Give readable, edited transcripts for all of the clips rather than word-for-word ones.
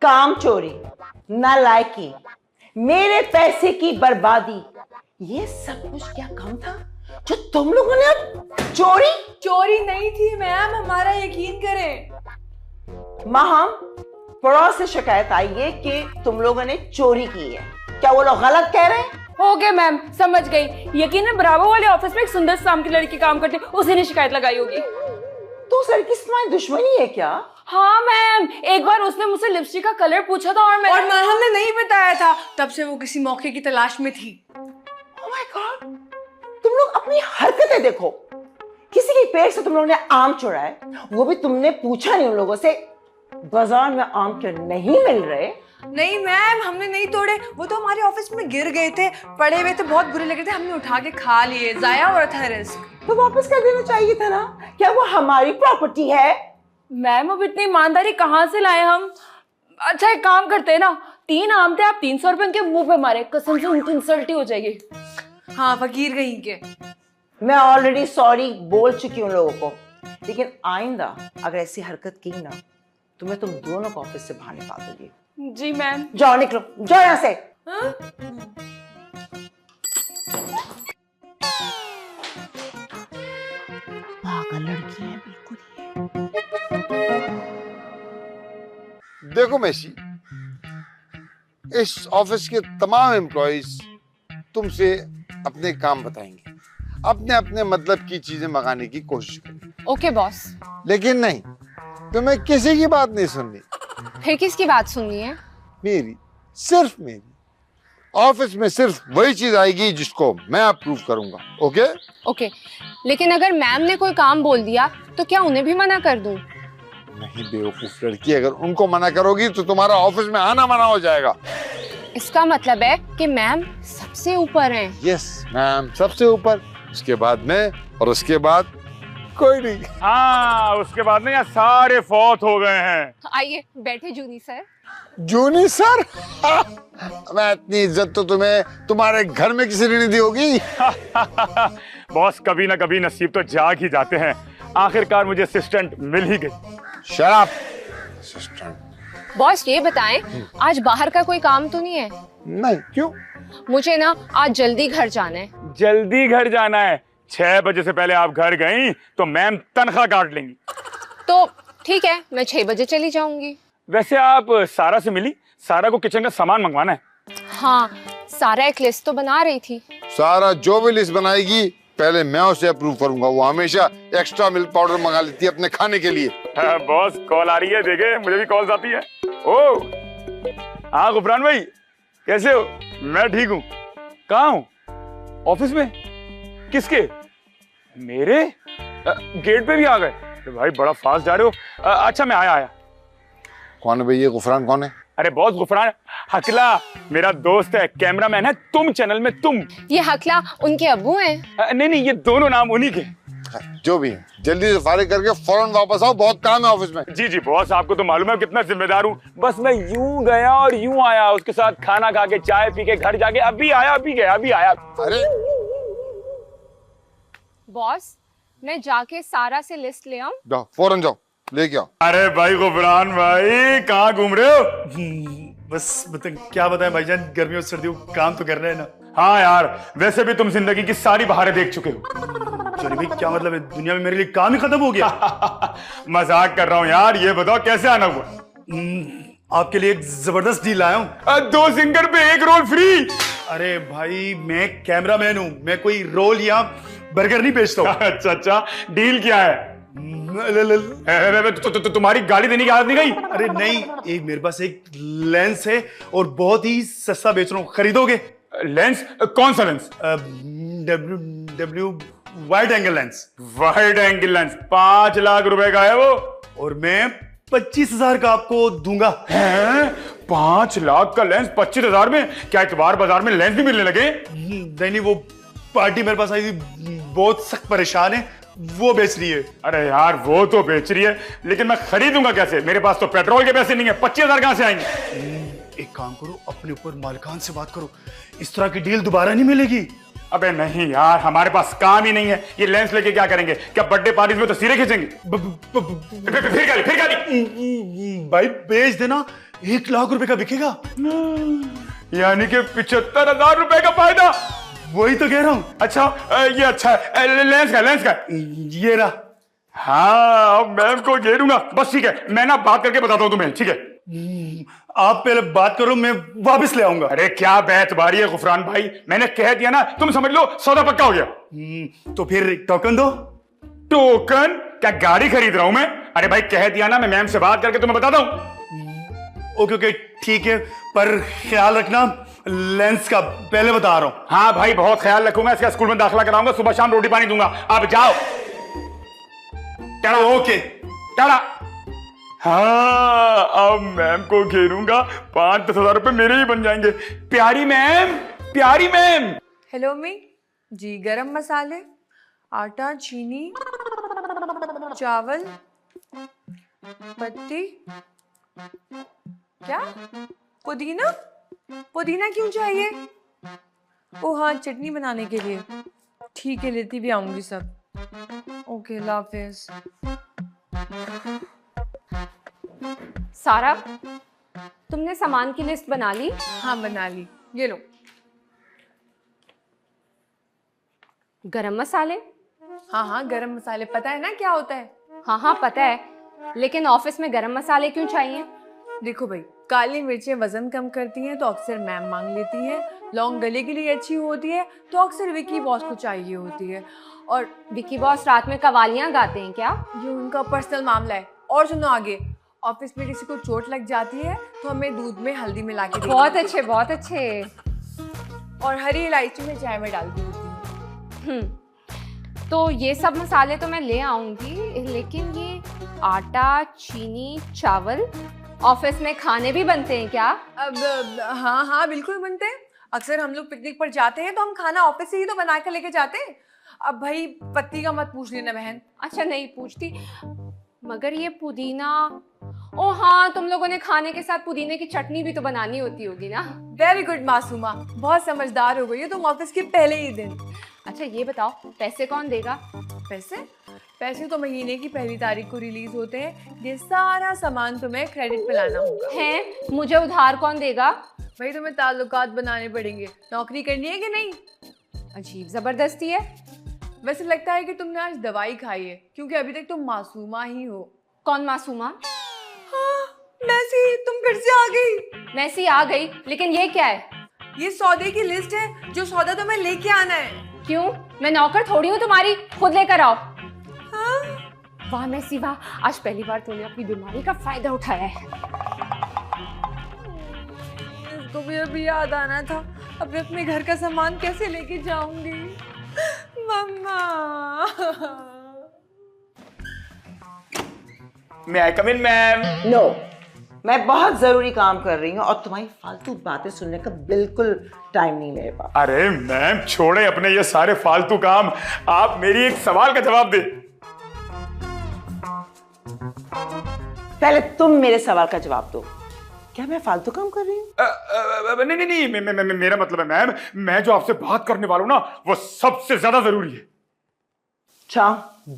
काम चोरी, नालायकी, मेरे पैसे की बर्बादी, ये सब कुछ क्या कम था जो तुम लोगों ने अब चोरी? चोरी नहीं थी मैम, हमारा यकीन करें। माहम, पड़ोस से शिकायत आई है कि तुम लोगों ने चोरी की है। क्या वो लोग गलत कह रहे हैं? हो गया मैम, समझ गई। यकीन है ब्रावो वाले ऑफिस में एक सुंदर नाम की लड़की काम करती, उसी ने शिकायत लगाई होगी। तो उस लड़की से तुम्हारी दुश्मनी है क्या? हाँ मैम, एक बार उसने मुझसे लिपस्टिक का कलर पूछा था और हमने नहीं बताया था, तब से वो किसी मौके की तलाश में थी। Oh my God! तुम लोग अपनी हरकतें देखो। किसी के पेड़ से तुम लोगों ने आम चुराया है, वो भी तुमने पूछा नहीं उन लोगों से बाजार में आम क्यों नहीं मिल रहे? नहीं मैम, हमने नहीं तोड़े, वो तो हमारे ऑफिस में गिर गए थे, पड़े हुए थे, बहुत बुरे लगे थे, हमने उठा के खा लिए, जाया हो रहा था रिस्क। तो वापस कर देना चाहिए था ना, क्या वो हमारी प्रॉपर्टी है? मैम अब इतनी ईमानदारी कहाँ से लाए हम? अच्छा एक काम करते हैं ना, 3 आम थे, आप 300 रुपए उनके मुंह पे मारे, कसम से उनकी इंसल्ट ही हो जाएगी। हाँ फकीर कहीं के। मैं ऑलरेडी सॉरी बोल चुकी हूँ लोगों को, लेकिन आइंदा अगर ऐसी हरकत की ना तो मैं तुम दोनों को ऑफिस से बाहर निकाल दूंगी। जी मैम। जाओ, निकलो, जाओ यहाँ से। पागल लड़की है बिल्कुल ये। देखो मैसी, इस ऑफिस के तमाम एम्प्लॉइज तुमसे अपने काम बताएंगे, अपने अपने मतलब की चीजें मंगाने की कोशिश करेंगे। Okay boss. लेकिन नहीं, तुम्हें किसी की बात नहीं सुननी। फिर किसकी बात सुननी है? मेरी, सिर्फ मेरी। ऑफिस में सिर्फ वही चीज आएगी जिसको मैं अप्रूव करूंगा। ओके? ओके, लेकिन अगर मैम ने कोई काम बोल दिया तो क्या उन्हें भी मना कर दूं? नहीं बेवकूफ लड़की, अगर उनको मना करोगी तो तुम्हारा ऑफिस में आना मना हो जाएगा। इसका मतलब है कि मैम सबसे ऊपर हैं। यस मैम, सबसे ऊपर, उसके बाद मैं, और उसके बाद कोई नहीं। हाँ, उसके बाद में यार सारे फौत हो गए हैं। आइए बैठे जूनी सर। जूनी सर? मैं इतनी इज्जत तो तुम्हें तुम्हारे घर में किसी ने नहीं दी होगी। बॉस, कभी ना कभी नसीब तो जाग ही जाते हैं। आखिरकार मुझे असिस्टेंट मिल ही गई। शराब असिस्टेंट। बॉस ये बताएं, आज बाहर का कोई काम तो नहीं है? नहीं, क्यों? मुझे ना आज जल्दी घर जाना है। जल्दी घर जाना है? 6 बजे से पहले आप घर गई तो मैम तनख्वाह काट लेंगी। तो ठीक है, मैं 6 बजे चली जाऊंगी। वैसे आप सारा से मिली? सारा को किचन का सामान मंगवाना है। हाँ, सारा एक लिस्ट तो बना रही थी। सारा जो भी लिस्ट बनाएगी पहले मैं उसे अप्रूव करूंगा। वो हमेशा एक्स्ट्रा मिल्क पाउडर मंगा लेती है अपने खाने के लिए। बॉस कॉल आ रही है, देखे, मुझे भी कॉल्स आती है। ओ हाँ गुफरान भाई, कैसे हो? मैं ठीक हूँ। कहाँ हूँ? ऑफिस में? किसके? मेरे? गेट पे भी आ गए? भाई बड़ा फास्ट जा रहे हो। अच्छा मैं आया। कौन है भाई ये? गुफरान कौन है? अरे बॉस, गुफरान हकला मेरा दोस्त है, कैमरामैन है तुम चैनल में। तुम ये हकला उनके अब्बू हैं? नहीं, ये दोनों नाम उन्हीं के। जो भी है, जल्दी से फारिग करके फौरन वापस आओ, बहुत काम है ऑफिस में। जी बॉस, आपको तो मालूम है कितना जिम्मेदार हूँ। बस मैं यूं गया और यूं आया, उसके साथ खाना खा के चाय पी के घर जाके अभी आया, अभी गया, अभी आया। अरे बॉस, मैं जाके सारा से लिस्ट ले आऊं? जाओ, फौरन जाओ, लेके आओ। अरे भाई गुफरान भाई, कहाँ घूम रहे हो? बस क्या बताएं भाईजान, गर्मियों सर्दियों काम तो कर रहे हैं ना। हाँ यार, वैसे भी तुम जिंदगी की सारी बहारें देख चुके हो। चलिए भाई, क्या मतलब है, दुनिया में मेरे लिए काम ही खत्म हो गया? मजाक कर रहा हूँ यार, ये बताओ कैसे आना हुआ? आपके लिए एक जबरदस्त डील लाया हूँ। 2 सिंगर पे 1 रोल फ्री। अरे भाई मैं कैमरामैन हूँ, मैं कोई रोल या बर्गर नहीं बेचता हूँ। अच्छा, डील क्या है? तुम्हारी गाड़ी देने की आदत नहीं गई? अरे नहीं, एक मेरे पास एक लेंस है और बहुत ही सस्ता बेच रहा हूँ, खरीदोगे? लेंस? कौन सा lens? W wide angle lens. Wide angle lens 5 lakh रुपए का है वो, और मैं 25,000 का आपको दूंगा। 5 लाख का लेंस 25,000 में? क्या इतवार बाजार में लेंस भी मिलने लगे? नहीं, वो पार्टी मेरे पास आई थी, बहुत सख्त परेशान है, वो बेच रही है। अरे यार वो तो बेच रही है, लेकिन मैं खरीदूंगा कैसे? मेरे पास तो पेट्रोल के पैसे नहीं है। 25,000 कहां से आएंगे? एक काम करो, अपने ऊपर मालिकान से बात करो, इस तरह की डील दोबारा नहीं मिलेगी। अबे नहीं यार, हमारे पास काम ही नहीं है। ये लेंस लेके क्या करेंगे? क्या बर्थडे पार्टी में तस्वीरें खींचेंगे? फिर गाली भाई, बेच देना, 1,00,000 रुपए का बिकेगा? यानी कि 75,000 रुपए का फायदा। वही तो कह रहा हूँ। अच्छा ये अच्छा है। लेंस का ये रहा। हाँ, अब मैम को घेरूंगा। बस ठीक है, मैं ना बात करके बताता हूँ तुम्हें, ठीक है? आप पहले बात करो, मैं वापस ले आऊंगा। अरे क्या बैतबारी है गुफरान भाई, मैंने कह दिया ना, तुम समझ लो सौदा पक्का हो गया। तो फिर टोकन दो। टोकन? क्या गाड़ी खरीद रहा हूं मैं? अरे भाई कह दिया ना, मैं मैम से बात करके तुम्हें बताता हूं। ओके ओके ठीक है, पर ख्याल रखना लेंस का, पहले बता रहा हूं। हाँ भाई बहुत ख्याल रखूंगा, इसका स्कूल में दाखिला कराऊंगा, सुबह शाम रोटी पानी दूंगा। आप जाओ। Okay ta-da. हाँ, अब मैम को घेरूंगा, 5-10 हजार रुपए मेरे ही बन जाएंगे। प्यारी मैम, प्यारी मैम। हेलो मी जी, गरम मसाले, आटा, चीनी, चावल, पत्ती, क्या पुदीना? पुदीना क्यों चाहिए? ओ हाँ, चटनी बनाने के लिए। ठीक है, लेती भी आऊंगी सब। ओके, अल्लाह हाफिज। सारा, तुमने सामान की लिस्ट बना ली? हाँ बना ली, ये लो। गरम मसाले? हाँ हाँ, गरम मसाले पता है ना क्या होता है? हाँ पता है, लेकिन ऑफिस में गरम मसाले क्यों चाहिए? देखो भाई, काली मिर्चें वजन कम करती हैं तो अक्सर मैम मांग लेती हैं। लौंग गले के लिए अच्छी होती है तो अक्सर विकी बॉस को चाहिए होती है। और विकी बॉस रात में कवालियां गाते हैं क्या? ये उनका पर्सनल मामला है। और सुनो आगे, ऑफिस में किसी को चोट लग जाती है तो हमें दूध में हल्दी मिला के देती बहुत अच्छे, बहुत अच्छे। है। और हरी इलायची में चाय में डाल दी होती है। तो ये सब मसाले तो मैं ले आऊंगी, लेकिन ये आटा, चीनी, चावल ऑफिस में खाने भी बनते हैं क्या? अब हाँ हाँ बिल्कुल बनते हैं। अक्सर हम लोग पिकनिक पर जाते हैं तो हम खाना ऑफिस से ही तो बना कर लेके जाते हैं। अब भाई पत्ती का मत पूछ लेना बहन। अच्छा नहीं पूछती, मगर ये पुदीना, ओ हाँ, तुम लोगों ने खाने के साथ पुदीने की चटनी भी तो बनानी होती होगी ना? वेरी गुड मासूमा, बहुत समझदार हो गई है तुम ऑफिस के पहले ही दिन। अच्छा ये बताओ, पैसे कौन देगा? पैसे तो महीने की 1 तारीख को रिलीज होते हैं। ये सारा सामान तुम्हें क्रेडिट पे लाना होगा। हैं, मुझे उधार कौन देगा? भाई तुम्हें ताल्लुकात बनाने पड़ेंगे। नौकरी करनी है कि नहीं? अजीब जबरदस्ती है। वैसे लगता है कि तुमने आज दवाई खाई है, क्योंकि अभी तक तुम मासूमा ही हो। कौन मासूमा? हाँ, मैसी, तुम फिर से आ गई। मैसी आ गई, लेकिन ये क्या है? ये सौदे की लिस्ट है, जो सौदा तुम्हें लेके आना है। क्यों, मैं नौकर थोड़ी हूँ तुम्हारी, खुद लेकर आओ। हाँ? वाह मैसी वाह, आज पहली बार तूने अपनी बीमारी का फायदा उठाया है। इसको भी अभी याद आना था, अब मैं अपने घर का सामान कैसे लेके जाऊंगी? मम्मा। मैं आई कम इन मैम? नो, मैं बहुत जरूरी काम कर रही हूँ और तुम्हारी फालतू बातें सुनने का बिल्कुल टाइम नहीं मेरे पास। अरे मैम छोड़े अपने ये सारे फालतू काम, आप मेरी एक सवाल का जवाब दे। पहले तुम मेरे सवाल का जवाब दो, क्या मैं फालतू काम कर रही हूँ? नहीं, मेरा मतलब है मैम, मैं जो आपसे बात करने वाला हूं ना, वो सबसे ज्यादा जरूरी है। अच्छा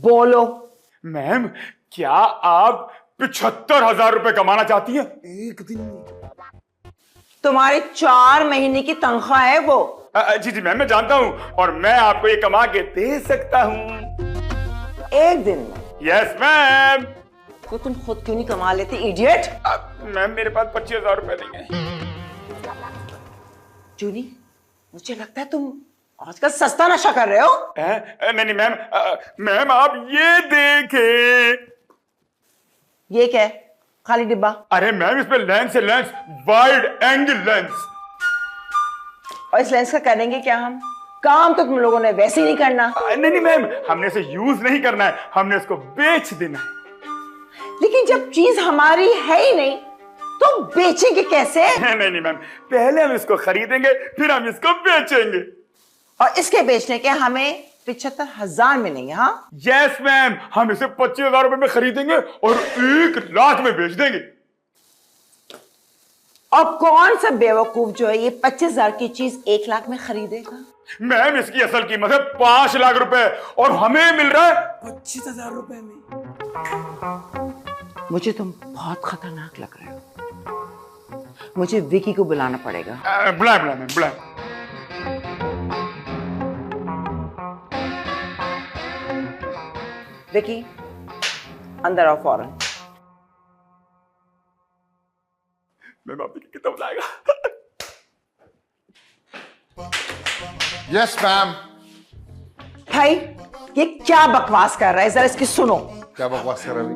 बोलो। मैम, क्या आप 75,000 रुपए कमाना चाहती हैं एक दिन में? तुम्हारे 4 महीने की तनख्वाह है वो। जी मैम, मैं जानता हूं, और मैं आपको ये कमा के दे सकता हूं एक दिन में। Yes ma'am. तो तुम खुद क्यों नहीं कमा लेते इडियट? मैम मेरे पास 25,000 रुपए नहीं है। जूनी, मुझे लगता है तुम आजकल सस्ता नशा कर रहे हो। नहीं मैम, मैम आप ये देखें। ये क्या है? खाली डिब्बा? अरे मैम इस पे लेंस है, लेंस, वाइड एंगल लेंस। और इस लेंस का करेंगे क्या हम? काम तो तुम लोगों ने वैसे ही नहीं करना। नहीं मैम, हमने इसे यूज नहीं करना है, हमने इसको बेच देना है। लेकिन जब चीज हमारी है ही नहीं तो बेचेंगे कैसे? नहीं मैम, पहले हम इसको खरीदेंगे, फिर हम इसको बेचेंगे। और इसके बेचने के हमें 75,000 मिलेंगे। हाँ यस मैम, हम इसे 25,000 रुपए में खरीदेंगे और 1 लाख में बेच देंगे। और कौन सा बेवकूफ जो है ये 25,000 की चीज 1 लाख में खरीदेगा? मैम इसकी असल कीमत है 5 लाख रुपए और हमें मिल रहा है 25,000 रुपए में। मुझे तुम बहुत खतरनाक लग रहे हो। मुझे विकी को बुलाना पड़ेगा। बुलाए बुलाए मैम बुलाए। विकी अंदर आओ फौरन। मैम आप कितना बुलाएगा? Yes ma'am. भाई ये क्या बकवास कर रहा है, जरा इसकी सुनो। क्या बकवास कर रहे हैं?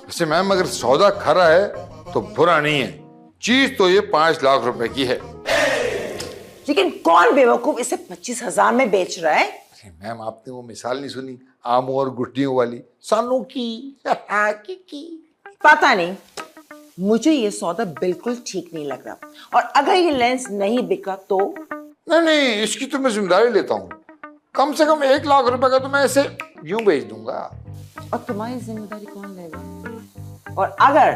वैसे मैम अगर सौदा खरा है तो बुरा नहीं है, चीज तो ये 5 लाख रुपए की है। लेकिन कौन बेवकूफ इसे 25,000 में बेच रहा है? अरे मैम आपने वो मिसाल नहीं सुनी आमों और गुठलियों वाली, सालों की पता नहीं, मुझे ये सौदा बिल्कुल ठीक नहीं लग रहा। और अगर ये लेंस नहीं बिका तो? नहीं, इसकी तो मैं जिम्मेदारी लेता हूँ। कम से कम 1 लाख रुपए का तो मैं ऐसे यूं बेच दूंगा। और तुम्हारी जिम्मेदारी कौन लेगा? और अगर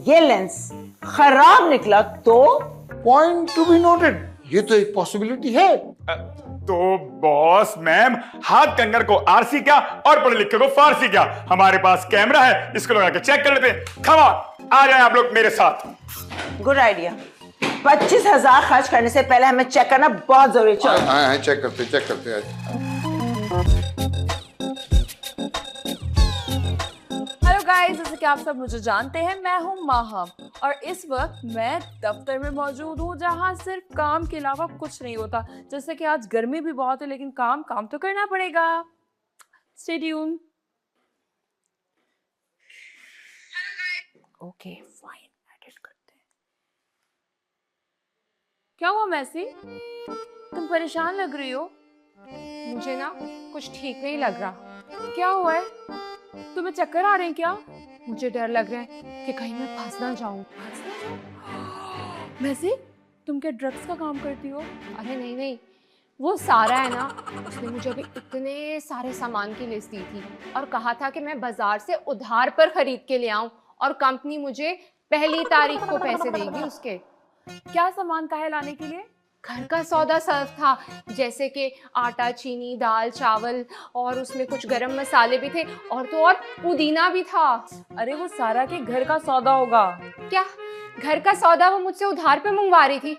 ये लेंस खराब निकला तो? पॉइंट टू बी नोटेड, ये तो एक पॉसिबिलिटी है। तो बॉस मैम, हाथ कंगर को आरसी क्या और पढ़े लिखे को फारसी क्या, हमारे पास कैमरा है, इसको लगा के चेक कर लेते हैं। कम ऑन, आ जाए आप लोग मेरे साथ। Good idea. 25,000 खर्च करने से पहले हमें चेक करना बहुत जरूरी। चलो हाँ चेक करते हैं। हेलो गाइस, जैसे कि आप सब मुझे जानते हैं, मैं हूं माहम और इस वक्त मैं दफ्तर में मौजूद हूं जहां सिर्फ काम के अलावा कुछ नहीं होता। जैसे कि आज गर्मी भी बहुत है लेकिन काम तो करना पड़ेगा। Stay tune. Okay fine, edit करते हैं। क्या हुआ मैसी, तुम परेशान लग रही हो? मुझे ना कुछ ठीक नहीं लग रहा। क्या हुआ है? तुम्हें चक्कर आ रहे हैं क्या? मुझे डर लग रहा है कि कहीं मैं फंस ना जाऊं। मैसी, तुम क्या ड्रग्स का काम करती हो? अरे नहीं, वो सारा है ना, उसने मुझे अभी इतने सारे सामान की लिस्ट दी थी और कहा था कि मैं बाजार से उधार पर खरीद के ले आऊं और कंपनी मुझे 1 तारीख को पैसे देगी उसके। क्या सामान का है लाने के लिए? घर का सौदा सर्फ था, जैसे कि आटा, चीनी, दाल, चावल और उसमें कुछ गरम मसाले भी थे और तो और पुदीना भी था। अरे वो सारा के घर का सौदा होगा। क्या घर का सौदा वो मुझसे उधार पे मंगवा रही थी?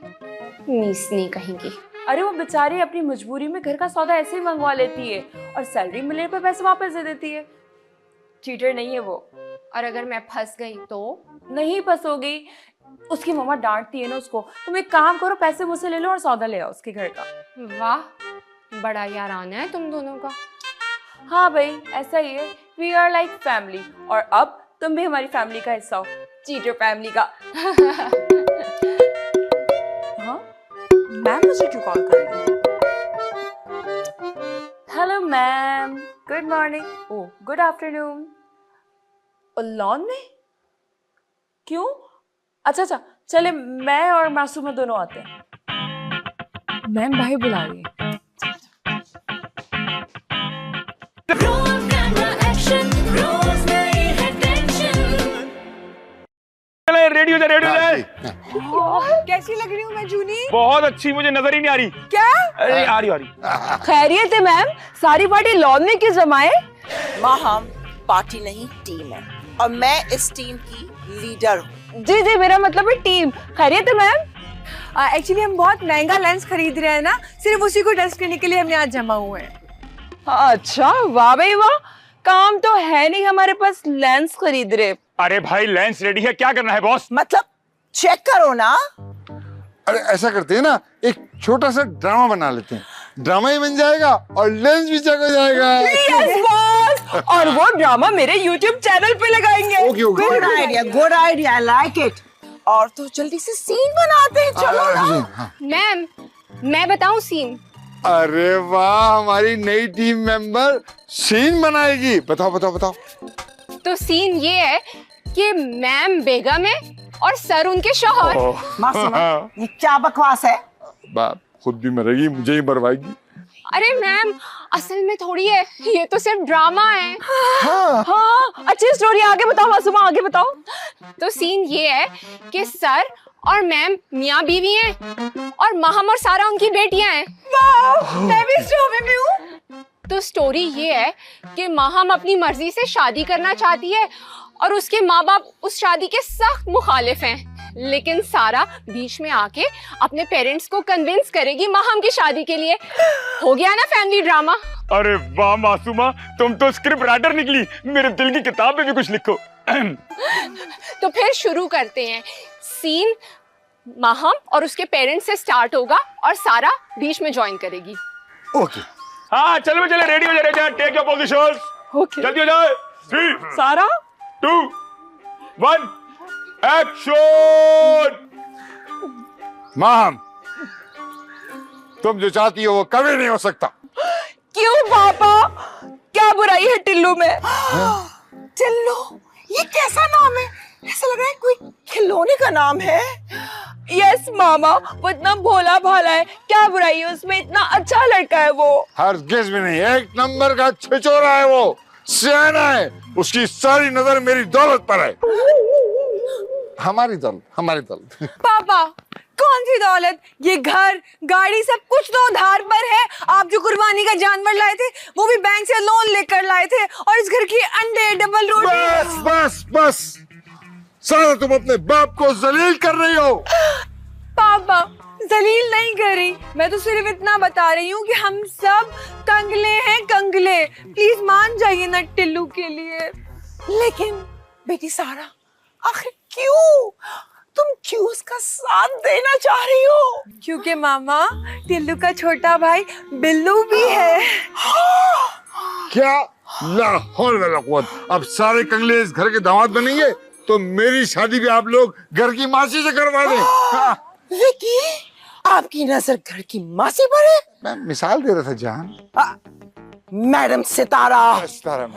नीसनी कहेंगी। अरे वो बेचारी अपनी मजबूरी में घर का सौदा ऐसे ही मंगवा लेती है और सैलरी मिलने पर पैसे वापस दे देती है। चीटर नहीं है वो। और अगर मैं फंस गई तो? नहीं फंसोगी, उसकी मम्मा डांटती है ना उसको। तुम एक काम करो, पैसे मुझसे ले लो और सौदा ले आओ उसके घर का। वाह, बड़ा याराना है तुम दोनों का। हाँ भाई, ऐसा ही है, वी आर लाइक फैमिली। और अब तुम भी हमारी फैमिली का हिस्सा हो, चीटर फैमिली का। हाँ, मैम मुझे क्यों कॉल कर रही है? Hello ma'am, good morning. Oh good afternoon. Lawn में? क्यों? अच्छा, चले मैं और मासूमा दोनों आते हैं। मैम भाई बुला रही है। रेडी हो जाए। कैसी लग रही हूँ मैं जूनी? बहुत अच्छी, मुझे नजर ही नहीं आ रही। क्या? अरे आ रही। खैरियत है मैम, सारी पार्टी लॉन में क्यों जमाए? माहम पार्टी नहीं टीम है और मैं इस टीम की लीडर हूँ। जी, मेरा मतलब है टीम। खैरियत है मैम? एक्चुअली हम बहुत महंगा लेंस खरीद रहे हैं ना, सिर्फ उसी को टेस्ट करने के लिए हमने आज जमा हुए हैं। अच्छा, वाह भाई वाह, काम तो है नहीं हमारे पास, लेंस खरीद रहे। अरे भाई लेंस रेडी है, क्या करना है बॉस? मतलब चेक करो ना। अरे ऐसा करते हैं ना, एक छोटा सा ड्रामा बना लेते हैं, ड्रामा ही बन जाएगा और लेंस भी चेक हो जाएगा। यस बॉस, और वो ड्रामा मेरे YouTube चैनल पे लगाएंगे। Okay good idea, I like it. और तो जल्दी से सीन बनाते हैं, चलो ना। मैम, मैं बताऊं सीन? अरे वाह, हमारी नई टीम मेंबर सीन बनाएगी। बताओ। तो सीन ये है कि मैम बेगम है और सर उनके शौहर। मासूमा, ये क्या बकवास है? बाप खुद भी मरेगी, मुझे ही मरवाएगी। अरे मैम, असल में थोड़ी है, ये तो सिर्फ ड्रामा है। हाँ, अच्छी स्टोरी, आगे बताओ मासूमा, आगे बताओ। तो सीन ये है कि सर और मैम मियाँ बीवी हैं और महम और सारा उनकी बेटियां हैं। मैं भी इस ड्रामे में हूँ। तो स्टोरी ये है कि माहम अपनी मर्जी से शादी करना चाहती है और उसके माँ बाप उस शादी के सख्त मुखालिफ हैं, लेकिन सारा बीच में आके अपने पेरेंट्स को कन्विंस करेगी माहम की शादी के लिए। हो गया ना फैमिली ड्रामा। अरे वाह मासूमा, तुम तो स्क्रिप्ट राइटर निकली, मेरे दिल की किताब में भी कुछ लिखो। तो फिर शुरू करते हैं। सीन माहम और उसके पेरेंट्स से स्टार्ट होगा और सारा बीच में ज्वाइन करेगी। ओके। हाँ चलो चलो, रेडी हो जाए, टेक योर पोजीशंस। ओके जल्दी हो जाए। 3 सारा 2 1 एक्शन। माहम, तुम जो चाहती हो वो कभी नहीं हो सकता। क्यों पापा, क्या बुराई है टिल्लू में? टिल्लू, ये कैसा नाम है? ऐसा लग रहा है कोई खिलौने का नाम है। यस मामा, वो इतना भोला भाला है, क्या बुराई है उसमें? इतना अच्छा लड़का है वो। हरगिज भी नहीं, एक नंबर का छिचोरा है वो, सियाना है, उसकी सारी नजर मेरी दौलत पर है। हमारी दौलत। पापा, कौन सी दौलत? ये घर, गाड़ी, सब कुछ तो उधार पर है। आप जो कुर्बानी का जानवर लाए थे वो भी बैंक से लोन लेकर लाए थे, और इस घर की अंडे, डबल रोटी। बस बस बस, सारा तुम अपने बाप को जलील कर रही हो। पापा, जलील नहीं कर रही, मैं तो सिर्फ इतना बता रही हूँ कि हम सब कंगले हैं, कंगले। प्लीज मान जाइए ना टिल्लू के लिए। लेकिन बेटी सारा, आखिर क्यों? तुम क्यों उसका साथ देना चाह रही हो? क्योंकि मामा, टिल्लू का छोटा भाई बिल्लू भी है। क्या? ला हौल वला कुव्वत। अब सारे कंगले इस घर के दामाद बनेंगे, तो मेरी शादी भी आप लोग घर की मासी से करवा दें। हाँ। विकी, आपकी नजर घर की मासी पर है? मैं मिसाल दे रहा था जान। मैडम सितारा। सितारा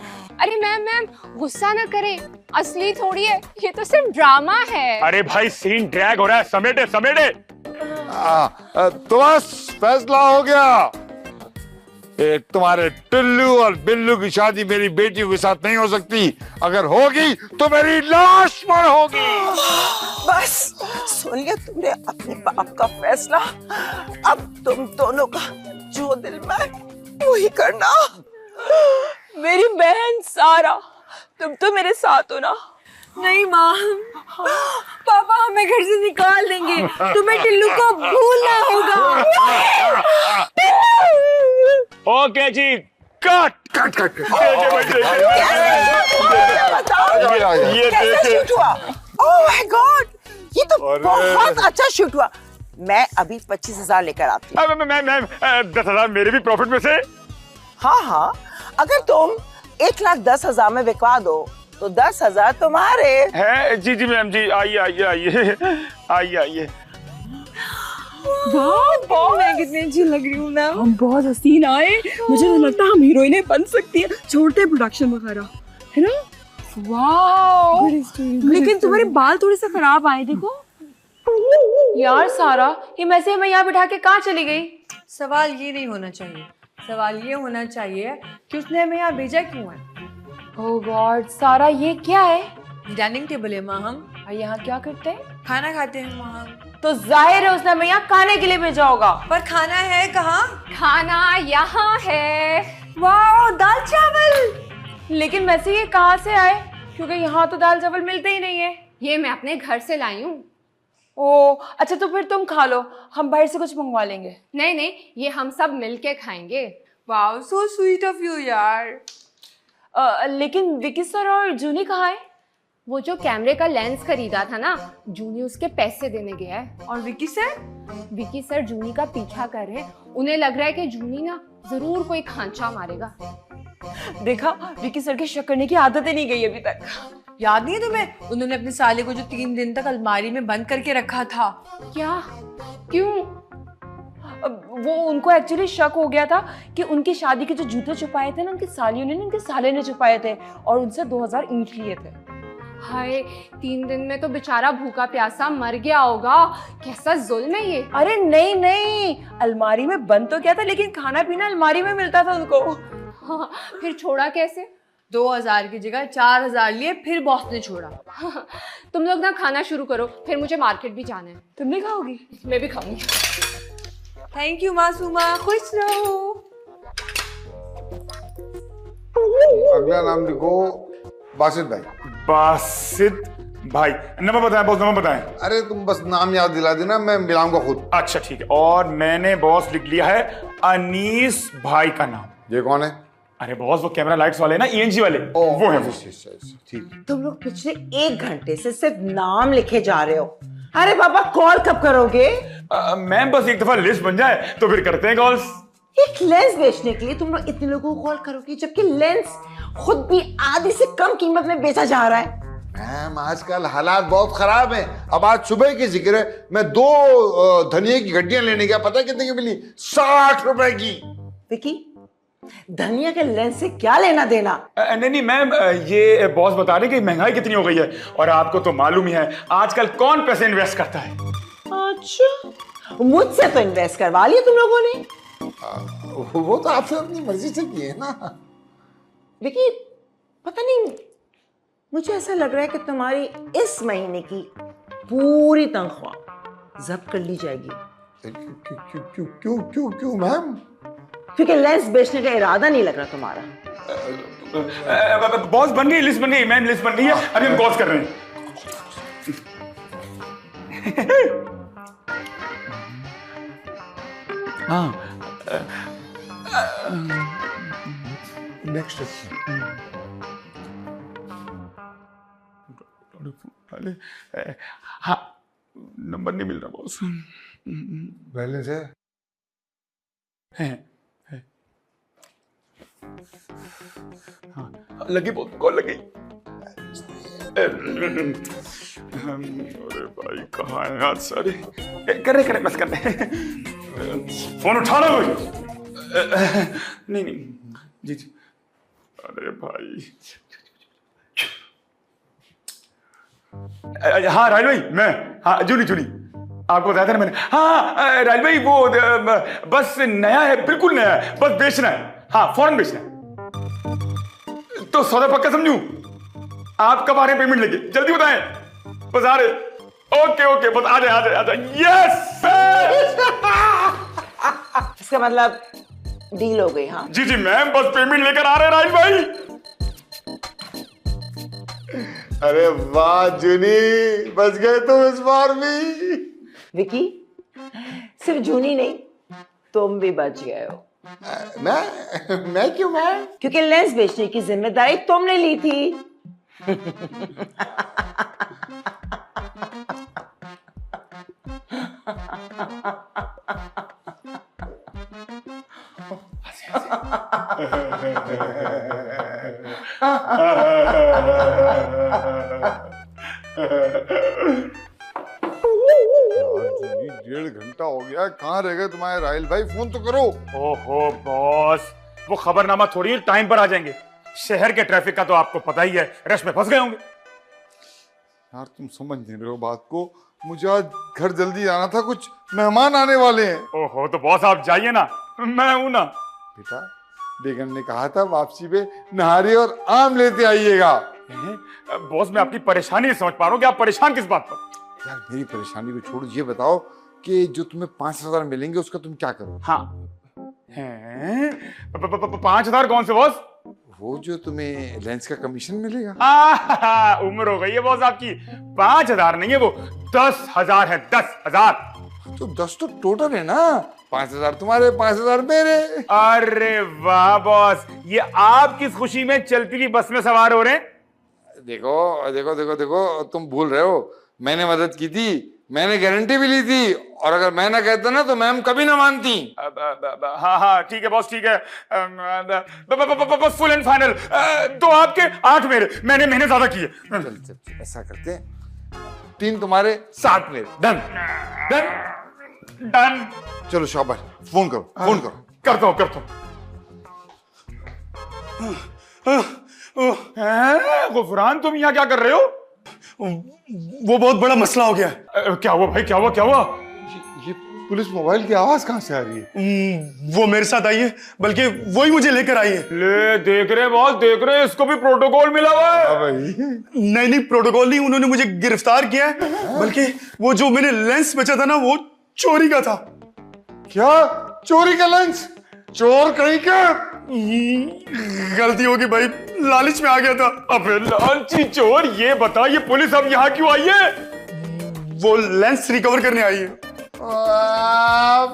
अरे मैम गुस्सा ना करें, असली थोड़ी है, ये तो सिर्फ ड्रामा है। अरे भाई सीन ड्रैग हो रहा है, समेटे समेटे। तो बस फैसला हो गया। तुम्हारे टिल्लू और बिल्लू की शादी मेरी बेटियों के साथ नहीं हो सकती। अगर होगी तो मेरी लाश पर होगी। बस सुन लिया तुमने अपने बाप का फैसला। अब तुम दोनों का जो दिल में वही करना। मेरी बहन सारा, तुम तो मेरे साथ हो ना? नहीं माँ, पापा हमें घर से निकाल देंगे, तुम्हें टिल्लू को भूलना होगा। ओके जी, कट। ये कैसा शूट हुआ? ओह माय गॉड, ये तो बहुत अच्छा शूट हुआ। मैं अभी 25,000 लेकर आती हूँ। मैम 10,000 मेरे भी प्रॉफिट में से। हाँ, अगर तुम 1,10,000 में बिकवा दो तो 10,000 तुम्हारे है। जी मैम जी, आइए। मैं कितनी अच्छी लग रही हूँ ना। हम बहुत हसीन आए, मुझे तो लगता है हम हीरोइनें बन सकती हैं, छोटे प्रोडक्शन वगैरह, है ना? वाओ, लेकिन तुम्हारे बाल थोड़े से खराब आए, देखो। यार सारा, ये मैसेज मैं यहाँ बिठा के कहाँ चली गई? सवाल ये नहीं होना चाहिए, सवाल ये होना चाहिए कि उसने हमें यहाँ भेजा क्यों है। ओह गॉड सारा, ये क्या है? डाइनिंग टेबल है माँ, हम और यहाँ क्या करते हैं? खाना खाते हैं माँ। तो जाहिर है उसने हमें यहाँ खाने के लिए भेजा होगा। पर खाना है कहाँ? खाना यहाँ है। वाह, दाल चावल। लेकिन वैसे ये कहाँ से आए? क्योंकि यहाँ तो दाल चावल मिलते ही नहीं है। ये मैं अपने घर से लाई हूँ। ओह अच्छा, तो फिर तुम खा लो, हम बाहर से कुछ मंगवा लेंगे। नहीं, ये हम सब मिलके खाएंगे। वाह, सो स्वीट ऑफ यू यार। लेकिन विकी सर और जूनी कहाँ है? वो जो कैमरे का लेंस खरीदा था ना, जूनी उसके पैसे देने गया है। और विकी सर? विकी सर जूनी का पीछा कर रहे हैं। उन्हें लग रहा है कि जूनी ना जरूर कोई खांचा मारेगा। देखा, विकी सर की शक करने की आदत ही नहीं गई अभी तक। याद नहीं है तुम्हें, उन्होंने अपने साले को जो 3 दिन तक अलमारी में बंद करके रखा था? क्या? क्यों? वो उनको एक्चुअली शक हो गया था कि उनकी शादी के जो जूते छुपाए थे ना, उनकी सालियों ने, उनके साले ने छुपाए थे और उनसे 2000 ईंट लिए थे। हाय, 3 दिन में तो बेचारा भूखा प्यासा मर गया होगा। कैसा जुल्म है ये। अरे नहीं, अलमारी में बंद तो क्या था, लेकिन खाना पीना अलमारी में मिलता था उनको। हाँ, फिर छोड़ा कैसे? 2000 की जगह 4000 लिए, फिर बॉस ने छोड़ा। तुम लोग ना खाना शुरू करो, फिर मुझे मार्केट भी जाना है। तुम नहीं खाओगी? मैं भी खाऊंगी। थैंक यू मासूमा, खुश रहो। अगला नाम लिखो बासित भाई। बासित भाई, नंबर बताएं बॉस, नंबर बताएं। अरे तुम बस नाम याद दिला देना, मैं मिलाऊंगा खुद। अच्छा ठीक है, और मैंने बॉस लिख लिया है अनीस भाई का नाम। ये कौन है? अरे बॉस वो कैमरा लाइट्स वाले ना, ईएनजी वाले, वो है। ठीक। तुम लोग पिछले 1 घंटे से सिर्फ नाम लिखे जा रहे हो। अरे बाबा कॉल कब करोगे? मैम बस एक दफा लिस्ट बन जाए तो फिर करते हैं कॉल्स। एक लेंस बेचने के लिए तुम लोग इतने लोगों को कॉल करोगे, जबकि लेंस खुद भी आधी से कम कीमत में बेचा जा रहा है। मैम आजकल हालात बहुत खराब हैं। अब आज सुबह की जिक्र है, मैं 2 धनिया की गड्डियां लेने गया, पता है कितने की मिली? 60 रुपए की। विकी, धनिया के लेंस से क्या लेना देना? नहीं नहीं मैम, ये बॉस बता रहे कि महंगाई कितनी हो गई है, और आपको तो मालूम ही है आजकल कौन पैसे इन्वेस्ट करता है। अच्छा, मुझसे तो इन्वेस्ट करवा लिया तुम लोगों ने। वो तो आपने अपनी मर्जी से किए ना। विकी, पता नहीं, मुझे ऐसा लग रहा है कि तुम्हारी इस महीने की पूरी तनख्वाह जब्त कर ली जाएगी। क्यों मैम? क्योंकि लेंस बेचने का इरादा नहीं लग रहा तुम्हारा। बॉस बन गई, लिस्ट बन गई मैम, लिस्ट बन गई है, अभी हम कॉल्स कर रहे हैं। हाँ नेक्स्ट। हाँ नंबर नहीं मिल रहा बॉस। बैलेंस है? हाँ लगी बॉस, कॉल लगी। अरे भाई कहाँ है आज सारे? कर रहे बस कर रहे। फोन उठा लो कोई। नहीं नहीं जी जी। अरे भाई हाँ राहुल भाई, मैं, हाँ जूनी आपको बताया था ना मैंने। हाँ राहुल भाई वो बस नया है, बिल्कुल नया है, बस बेचना है। हाँ फौरन बेचना है। तो सौदा पक्का समझूं? आप कब आ रहे हैं पेमेंट लेके? जल्दी बताएं, बस आ रहे। ओके बस आ जाए। यस इसका मतलब डील हो गई? हाँ जी मैम, बस पेमेंट लेकर आ रहे हैं राहुल भाई। अरे वाह जूनी, बच गए तुम इस बार भी। विकी, सिर्फ जूनी नहीं, तुम भी बच गए हो। मैं क्यों? मैं क्योंकि लेंस बेचने की जिम्मेदारी तुमने ली थी। डेढ़ घंटा हो गया, कहाँ रह गए तुम्हारे राहिल भाई? फोन तो करो। ओहो बॉस, वो खबरनामा थोड़ी है, टाइम पर आ जाएंगे। शहर के ट्रैफिक का तो आपको पता ही है, रश में फंस गए होंगे। यार तुम समझ नहीं रहे हो बात को, मुझे आज घर जल्दी आना था, कुछ मेहमान आने वाले हैं। ओहो तो बॉस आप जाइए ना, मैं हूं ना। बेटा बेगम ने कहा था वापसी पे नहारी और आम लेते आइएगा। बॉस मैं आपकी परेशानी नहीं समझ पा रहा हूँ कि आप परेशान किस बात पर? यार मेरी परेशानी को छोड़ो, ये बताओ कि जो तुम्हें 5,000 मिलेंगे उसका तुम क्या करो? हाँ 5,000 कौन से बॉस? वो जो तुम्हें लेंस का कमीशन मिलेगा। उम्र हो गई है बॉस आपकी, 5,000 नहीं है वो, 10,000 है। 10,000 तो 10 तो टोटल है ना, 5,000 तुम्हारे, 5,000 मेरे। अरे वाह बॉस, ये आप किस खुशी में चलती हुई बस में सवार हो रहे हैं? देखो तुम भूल रहे हो, मैंने मदद की थी, मैंने गारंटी भी ली थी, और अगर मैं ना कहता ना तो मैम कभी ना मानती। हाँ ठीक है बॉस, ठीक है, बस फुल एंड फाइनल। तो आपके 8 मेरे, मैंने महीने ज्यादा किए। चल ऐसा करते हैं, 3 तुम्हारे 7 मेरे, डन। चलो शाबाश, फोन करो। करता हूँ। गुफरान तुम यहाँ क्या कर रहे हो? वो बहुत बड़ा मसला हो गया। क्या हुआ भाई, क्या हुआ? ये पुलिस मोबाइल की आवाज कहाँ से आ रही है? वो मेरे साथ आई है, बल्कि वही मुझे लेकर आई है। ले देख रहे बॉस, देख रहे, इसको भी प्रोटोकॉल मिला हुआ है। भाई नहीं प्रोटोकॉल नहीं, उन्होंने मुझे गिरफ्तार किया है, बल्कि वो जो मैंने लेंस बेचा था ना, वो चोरी का था। क्या? चोरी का लेंस? चोर कहीं का? गलती होगी भाई, लालच में आ गया था। अबे लालची चोर, ये बता ये पुलिस अब यहाँ क्यों आई है? वो लेंस रिकवर करने आई है।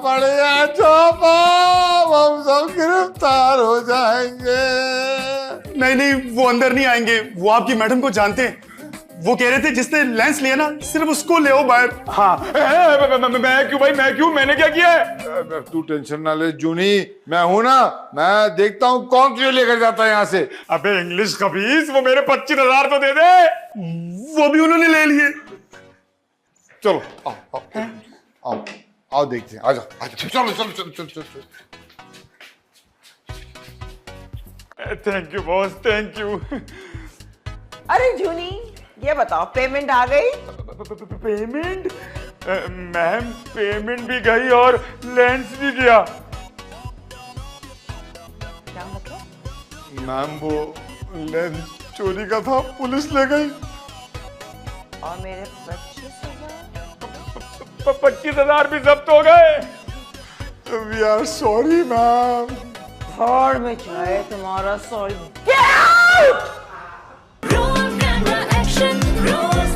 बढ़िया चौपा, हम सब गिरफ्तार हो जाएंगे। नहीं नहीं, वो अंदर नहीं आएंगे, वो आपकी मैडम को जानते हैं। वो कह रहे थे जिसने लेंस लिया ना सिर्फ उसको ले आओ बाहर। हाँ मैं क्यों भाई, मैं क्यों, मैंने क्या किया है? तू टेंशन ना ले जूनी, मैं हूं ना, मैं देखता हूँ कौन क्यों लेकर जाता है यहाँ से। अबे इंग्लिश खबीस, वो मेरे 25,000 तो दे दे। वो भी उन्होंने ले लिए। चलो आओ आओ आओ आओ देखते हैं, आजा आजा, चलो चलो चलो चलो चलो। Thank you boss, thank you. अरे जूनी, ये बताओ पेमेंट आ गई? पेमेंट? मैम पेमेंट भी गई और लेंस भी गया। क्या मतलब? मैम वो लेंस चोरी का था, पुलिस ले गई। और मेरे 25,000? 25,000 भी जब्त हो गए। We are sorry ma'am. भाड़ में जाए तुम्हारा sorry. Get out! Roll camera action, rolls